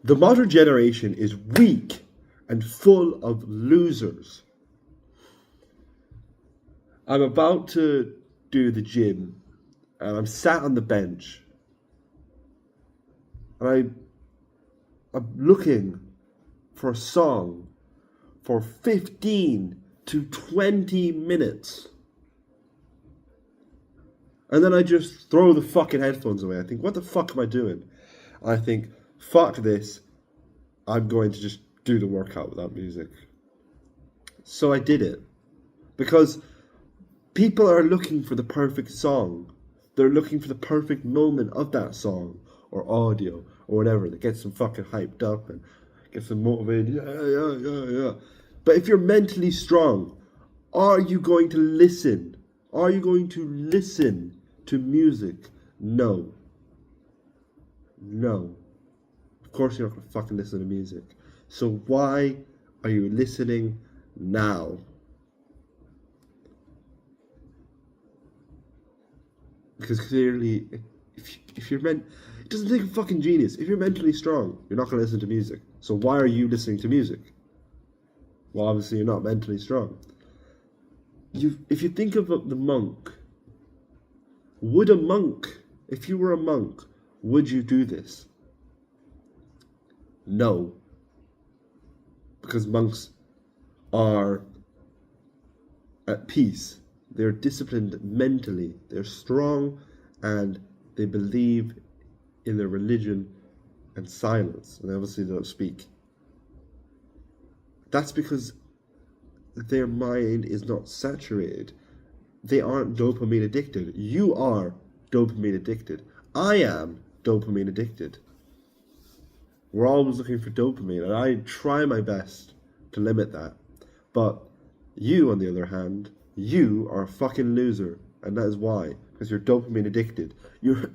The modern generation is weak and full of losers. I'm about to do the gym and I'm sat on the bench and I'm looking for a song for 15 to 20 minutes. And then I just throw the fucking headphones away. I think, what the fuck am I doing? I think, fuck this. I'm going to just do the workout without music. So I did it. Because people are looking for the perfect song. They're looking for the perfect moment of that song or audio or whatever that gets them fucking hyped up and gets them motivated. Yeah. But if you're mentally strong, are you going to listen? Are you going to listen to music? No. Of course you're not going to fucking listen to music. So why are you listening now? Because clearly, if you're it doesn't take a fucking genius. If you're mentally strong, you're not going to listen to music. So why are you listening to music? Well, obviously you're not mentally strong. If you think of the monk, if you were a monk, would you do this? No. Because monks are at peace. They're disciplined mentally. They're strong and they believe in their religion and silence. And obviously they don't speak. That's because their mind is not saturated. They aren't dopamine addicted. You are dopamine addicted. I am dopamine addicted. We're always looking for dopamine, and I try my best to limit that. But you, on the other hand, you are a fucking loser, and that is why. Because you're dopamine addicted. You're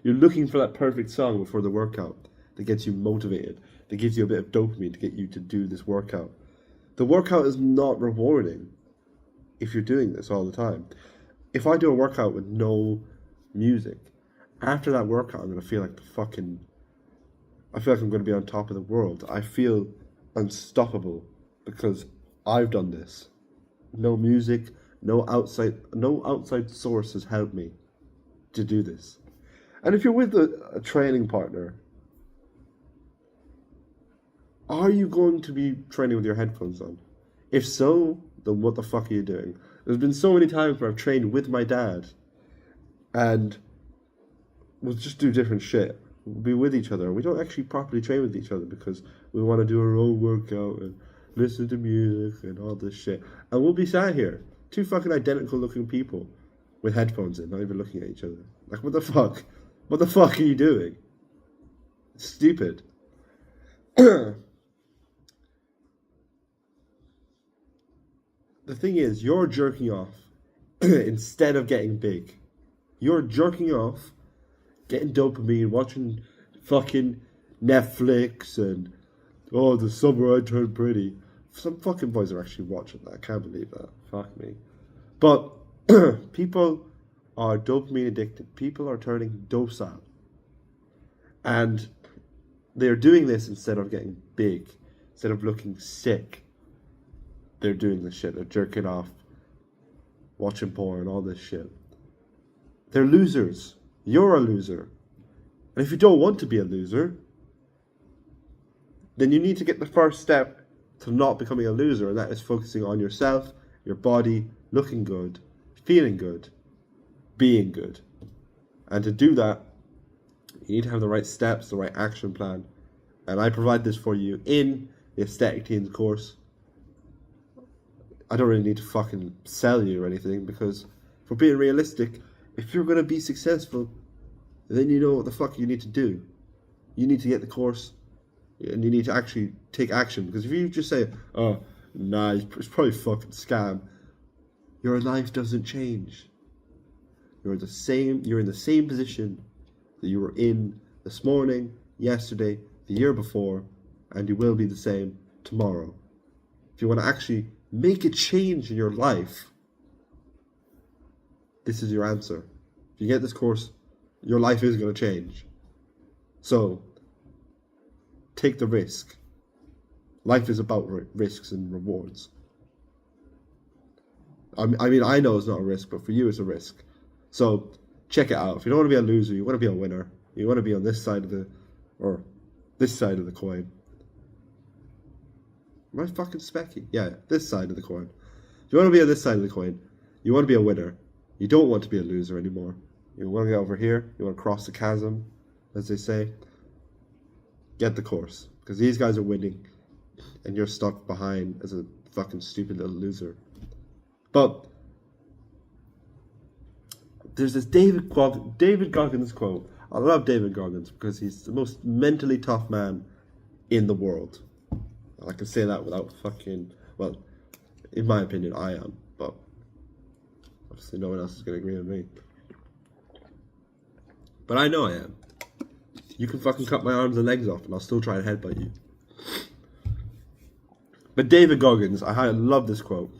looking for that perfect song before the workout that gets you motivated, that gives you a bit of dopamine to get you to do this workout. The workout is not rewarding if you're doing this all the time. If I do a workout with no music, after that workout I'm going to feel like I feel like I'm going to be on top of the world. I feel unstoppable because I've done this. No music, no outside source has helped me to do this. And if you're with a training partner, are you going to be training with your headphones on? If so, then what the fuck are you doing? There's been so many times where I've trained with my dad and we'll just do different shit. We'll be with each other. We don't actually properly train with each other because we want to do our own workout and listen to music and all this shit. And we'll be sat here, two fucking identical looking people with headphones in, not even looking at each other. Like, what the fuck? What the fuck are you doing? It's stupid. The thing is, you're jerking off instead of getting big. You're jerking off, getting dopamine, watching fucking Netflix and, oh, the summer I turned pretty. Some fucking boys are actually watching that. I can't believe that. Fuck me. But people are dopamine addicted. People are turning docile. And they're doing this instead of getting big, instead of looking sick. They're doing this shit. They're jerking off, watching porn, all this shit. They're losers. You're a loser. And if you don't want to be a loser, then you need to get the first step to not becoming a loser, and that is focusing on yourself, your body, looking good, feeling good, being good. And to do that, you need to have the right steps, the right action plan. And I provide this for you in the Aesthetic Teens course. I don't really need to fucking sell you or anything, because if we're being realistic, if you're going to be successful, then you know what the fuck you need to do. You need to get the course, and you need to actually take action. Because if you just say, oh, nah, it's probably a fucking scam, your life doesn't change. You're in the same position that you were in this morning, yesterday, the year before, and you will be the same tomorrow. If you want to actually make a change in your life, this is your answer. If you get this course, your life is going to change. So, Take the risk. Life is about risks and rewards. I mean, I know it's not a risk, but for you it's a risk. So check it out. If you don't want to be a loser, you want to be a winner. You want to be on this side of the coin. Am I fucking specky? Yeah, this side of the coin. If you want to be on this side of the coin, you want to be a winner. You don't want to be a loser anymore. You want to get over here. You want to cross the chasm, as they say. Get the course. Because these guys are winning. And you're stuck behind as a fucking stupid little loser. But there's this David Goggins quote. I love David Goggins because he's the most mentally tough man in the world. I can say that without fucking... Well, in my opinion, I am. But obviously no one else is going to agree with me. But I know I am. You can fucking cut my arms and legs off and I'll still try and headbutt you. But David Goggins, I love this quote.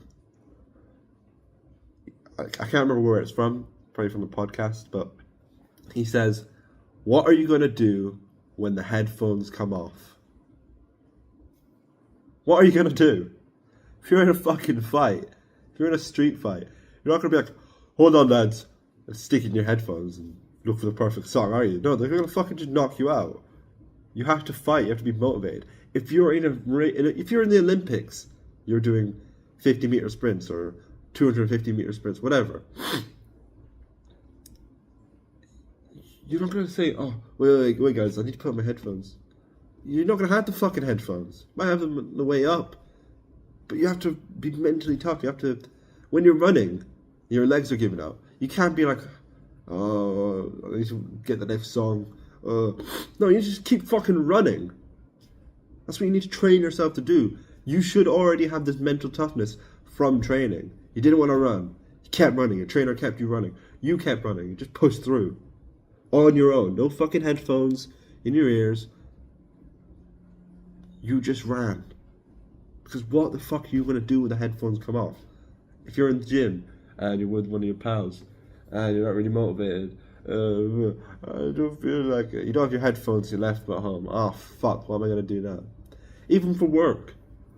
I can't remember where it's from. Probably from a podcast. But he says, what are you going to do when the headphones come off? What are you going to do? If you're in a fucking fight, if you're in a street fight, you're not going to be like, hold on lads, and stick in your headphones and look for the perfect song, are you? No, they're going to fucking just knock you out. You have to fight, you have to be motivated. If you're in the Olympics, you're doing 50-meter sprints or 250-meter sprints, whatever. You're not going to say, oh, wait guys, I need to put on my headphones. You're not going to have the fucking headphones. You might have them on the way up. But you have to be mentally tough. You have to, when you're running, your legs are giving out. You can't be like, oh, I need to get the next song. No, you just keep fucking running. That's what you need to train yourself to do. You should already have this mental toughness from training. You didn't want to run. You kept running. Your trainer kept you running. You kept running. You just pushed through. On your own. No fucking headphones in your ears. You just ran. Because what the fuck are you going to do when the headphones come off? If you're in the gym and you're with one of your pals and you're not really motivated, I don't feel like it. You don't have your headphones, you left them at home. Oh fuck, what am I going to do now? Even for work,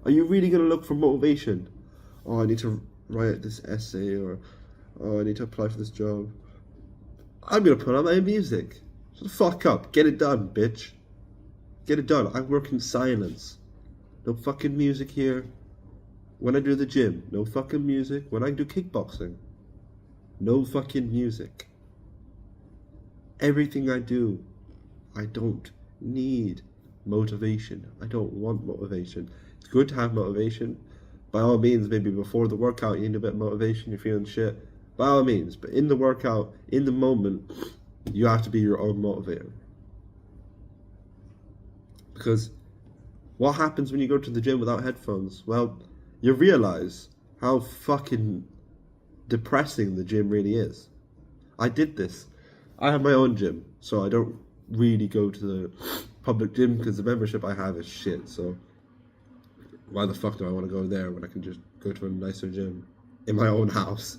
are you really going to look for motivation? Oh, I need to write this essay, or oh, I need to apply for this job. I'm going to put on my music. Shut the fuck up. Get it done, bitch. Get it done. I work in silence. No fucking music here. When I do the gym, no fucking music. When I do kickboxing, no fucking music. Everything I do, I don't need motivation. I don't want motivation. It's good to have motivation. By all means, maybe before the workout you need a bit of motivation, you're feeling shit. By all means, but in the workout, in the moment, you have to be your own motivator. Because what happens when you go to the gym without headphones? Well, you realize how fucking depressing the gym really is. I did this. I have my own gym, so I don't really go to the public gym because the membership I have is shit. So why the fuck do I want to go there when I can just go to a nicer gym in my own house?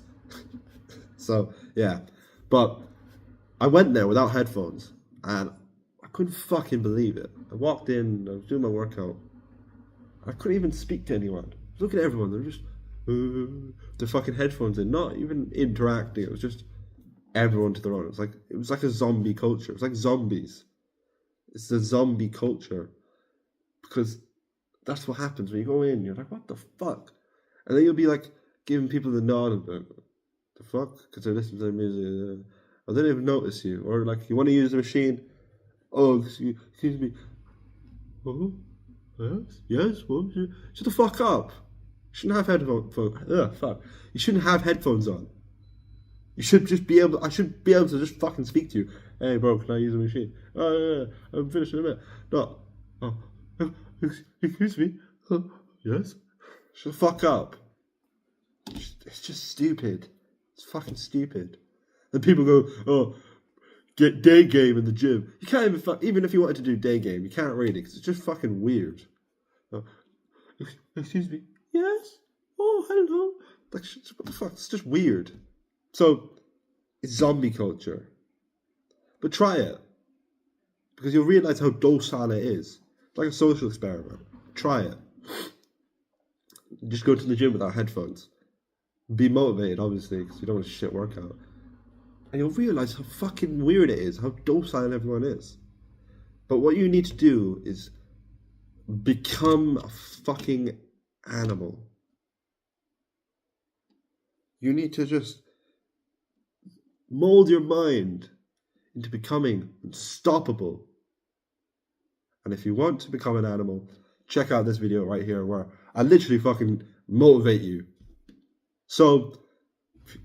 So yeah, but I went there without headphones and I couldn't fucking believe it. I walked in, I was doing my workout. I couldn't even speak to anyone. Look at everyone, they're just the fucking headphones in, not even interacting. It was just everyone to their own. It was like a zombie culture. It was like zombies. It's the zombie culture. Because that's what happens when you go in. You're like, what the fuck? And then you'll be like giving people the nod and like, the fuck? Because they're listening to their music. Or they don't even notice you. Or like, you want to use the machine. Oh, excuse me. Oh, yes, what? Shut the fuck up. You shouldn't have headphones. Fuck. You shouldn't have headphones on. You should just be able. I should be able to just fucking speak to you. Hey, bro, can I use the machine? Oh, yeah, I'm finished in a minute. No. Oh, excuse me. Yes. Shut the fuck up. It's just stupid. It's fucking stupid. And people go, oh, get day game in the gym. You can't even if you wanted to do day game, you can't really because it's just fucking weird. Excuse me. Yes. Oh, hello. Like, what the fuck? It's just weird. So, it's zombie culture. But try it. Because you'll realise how docile it is. It's like a social experiment. Try it. Just go to the gym without headphones. Be motivated, obviously, because you don't want a shit workout. And you'll realize how fucking weird it is, how docile everyone is. But what you need to do is become a fucking animal. You need to just mold your mind into becoming unstoppable. And if you want to become an animal, check out this video right here where I literally fucking motivate you. So, if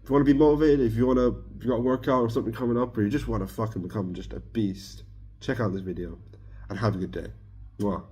you want to be motivated, if you got a workout or something coming up, or you just want to fucking become just a beast, check out this video and have a good day. Mwah.